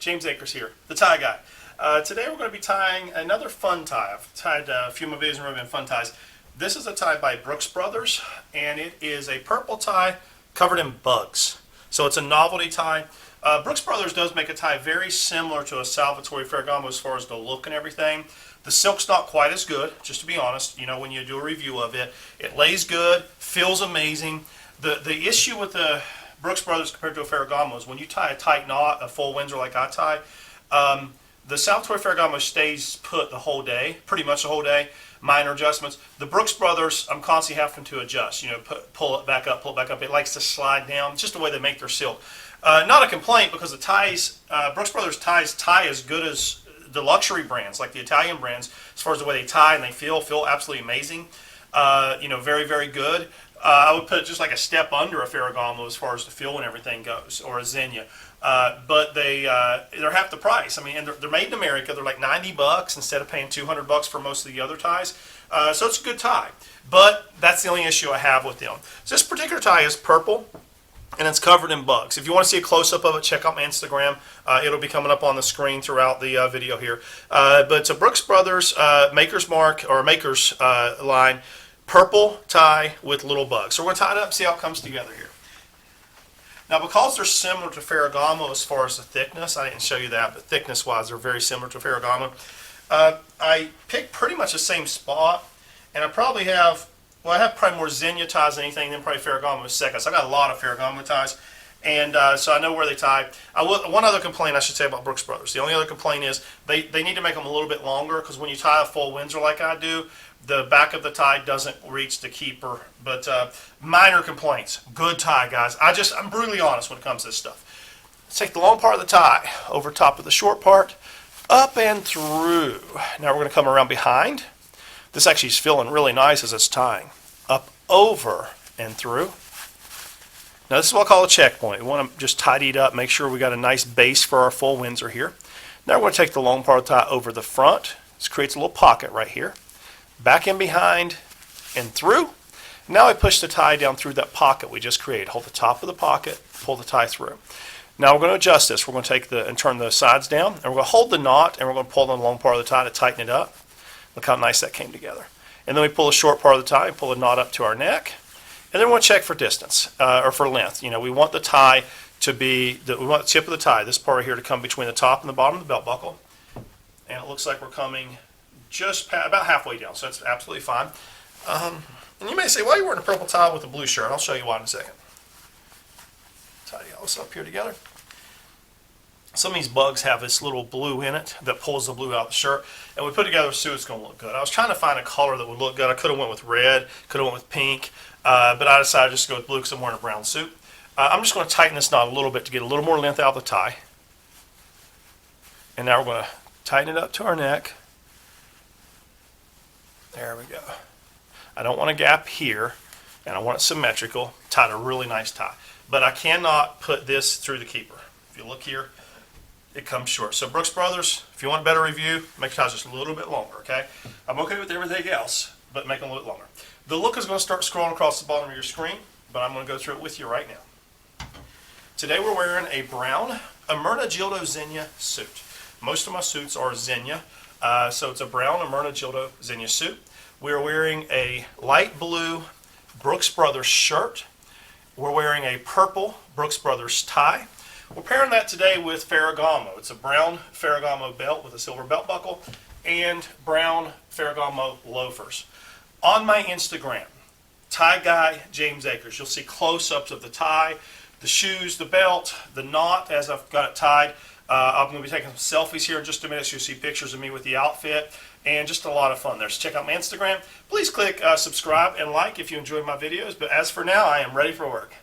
James Akers here, the tie guy. Today we're going to be tying another fun tie. I've tied a few of my videos in fun ties. This is a tie by Brooks Brothers, and it is a purple tie covered in bugs. So it's a novelty tie. Brooks Brothers does make a tie very similar to a Salvatore Ferragamo as far as the look and everything. The silk's not quite as good, just to be honest. You know, when you do a review of it, it lays good, feels amazing. The issue with the Brooks Brothers compared to a Ferragamo is when you tie a tight knot, a full Windsor like I tie, the Salvatore Ferragamo stays put the whole day, pretty much the whole day, minor adjustments. The Brooks Brothers, I'm constantly having to adjust, you know, pull it back up, pull it back up. It likes to slide down. It's just the way they make their silk. Not a complaint because the ties, Brooks Brothers ties tie as good as the luxury brands, like the Italian brands, as far as the way they tie and they feel absolutely amazing. You know, very, very good. I would put it just like a step under a Ferragamo as far as the feel and everything goes, or a Zegna. But they're half the price. I mean, and they're made in America. They're like $90 instead of paying $200 for most of the other ties. So it's a good tie. But that's the only issue I have with them. So this particular tie is purple, and it's covered in bugs. If you want to see a close-up of it, check out my Instagram. It'll be coming up on the screen throughout the video here. But it's a Brooks Brothers Maker's Mark, or Maker's line, purple tie with little bugs. So we're going to tie it up and see how it comes together here. Now, because they're similar to Ferragamo as far as the thickness, I didn't show you that, but thickness-wise, they're very similar to Ferragamo. I picked pretty much the same spot, and I probably have, well, I have probably more Zegna ties than anything, then probably Ferragamo second. So I got a lot of Ferragamo ties, and so I know where they tie. One other complaint I should say about Brooks Brothers. The only other complaint is they need to make them a little bit longer, because when you tie a full Windsor like I do, the back of the tie doesn't reach the keeper. But minor complaints. Good tie, guys. I'm brutally honest when it comes to this stuff. Let's take the long part of the tie over top of the short part, up and through. Now we're going to come around behind. This actually is feeling really nice as it's tying. Up, over, and through. Now this is what I call a checkpoint. We want to just tidy it up, make sure we got a nice base for our full Windsor here. Now we're going to take the long part of the tie over the front. This creates a little pocket right here. Back in behind and through. Now I push the tie down through that pocket we just created. Hold the top of the pocket, pull the tie through. Now we're going to adjust this. We're going to take and turn the sides down, and we're going to hold the knot, and we're going to pull the long part of the tie to tighten it up. Look how nice that came together. And then we pull the short part of the tie and pull the knot up to our neck. And then we want to check for distance, or for length. You know, we want the tie to be, we want the tip of the tie, this part right here, to come between the top and the bottom of the belt buckle. And it looks like we're coming just about halfway down, so that's absolutely fine. And you may say, why are you wearing a purple tie with a blue shirt? I'll show you why in a second. Tidy all this up here together. Some of these bugs have this little blue in it that pulls the blue out of the shirt, and we put together a suit that's going to look good. I was trying to find a color that would look good. I could have went with red, could have went with pink, but I decided just to go with blue because I'm wearing a brown suit. I'm just going to tighten this knot a little bit to get a little more length out of the tie. And now we're going to tighten it up to our neck. There we go. I don't want a gap here, and I want it symmetrical. Tied a really nice tie. But I cannot put this through the keeper. If you look here, it comes short. So Brooks Brothers, if you want a better review, make your ties just a little bit longer, okay? I'm okay with everything else, but make them a little bit longer. The look is going to start scrolling across the bottom of your screen, but I'm going to go through it with you right now. Today we're wearing a brown Ermenegildo Zegna suit. Most of my suits are Zegna. So it's a brown Ermenegildo Zegna suit. We're wearing a light blue Brooks Brothers shirt. We're wearing a purple Brooks Brothers tie. We're pairing that today with Ferragamo. It's a brown Ferragamo belt with a silver belt buckle and brown Ferragamo loafers. On my Instagram, Tie Guy James Akers, you'll see close-ups of the tie, the shoes, the belt, the knot as I've got it tied. I'm going to be taking some selfies here in just a minute, so you'll see pictures of me with the outfit, and just a lot of fun there. So check out my Instagram. Please click subscribe and like if you enjoy my videos. But as for now, I am ready for work.